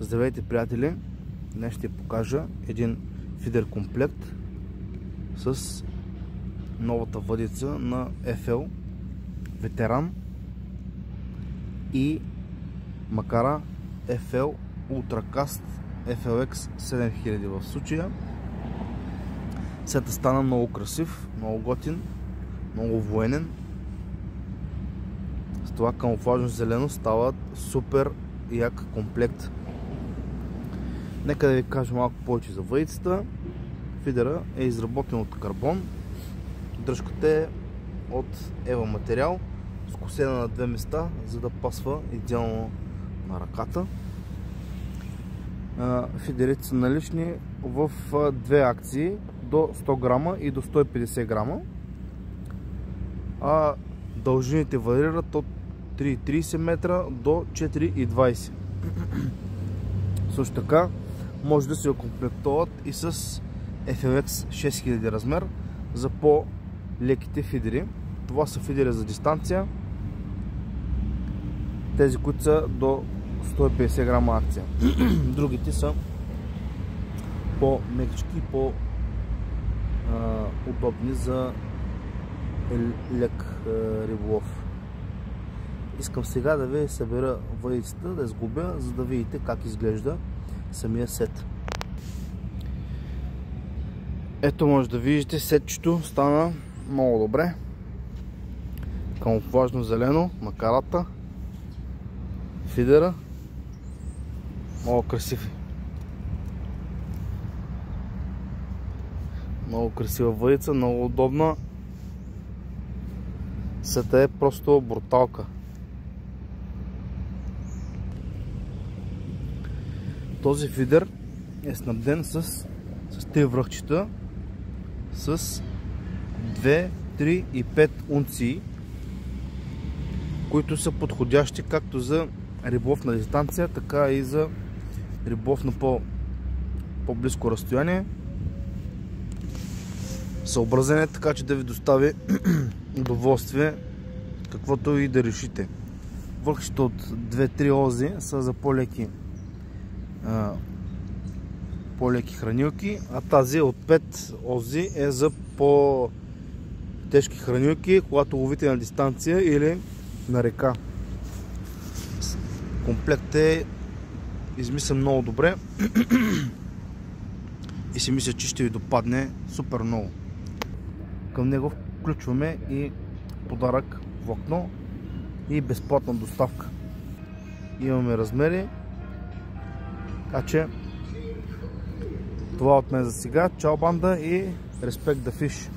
Здравейте, приятели! Днес ще покажа един фидер комплект с новата въдица на FL Ветеран и макара FL Ultracast FLX 7000 в случая. Сетът стана много красив, много готин, много военен. С това камуфлажно зелено става супер як комплект. Нека да ви кажа малко повече за въдицата. Фидера е изработен от карбон. Дръжката е от ева материал, скосена на две места, за да пасва идеално на ръката. Фидерите са налични в две акции, до 100 грама и до 150 грама. А дължините варират от 3,30 метра до 4,20. Също така може да се окомплектуват и с FLX 6000 размер за по-леките фидери. Това са фидери за дистанция, тези, които са до 150 грама акция. Другите са по-мекички и по-удобни за лек риболов. Искам сега да ви събера въдицата, да изгубя, за да видите как изглежда самия сет. Ето, може да видите, сетчето стана много добре. Камуфлажно зелено, макарата, фидера, много красив. Много красива въдица, много удобна. Сета е просто бруталка. Този фидер е снабден с 3 връхчета с 2, 3 и 5 унции, които са подходящи както за риболов на дистанция, така и за риболов на по-близко разстояние. Съобразен е така, че да ви достави удоволствие, каквото и да решите. Върхчета от 2-3 ози са за по-леки хранилки, а тази от 5 ози е за по-тежки хранилки, когато ловите на дистанция или на река. Комплектът е измислен много добре и си мисля, че ще ви допадне супер много. Към него включваме и подарък влакно и безплатна доставка. Имаме размери. Така че това от мен за сега. Чао, банда, и респект да фиш!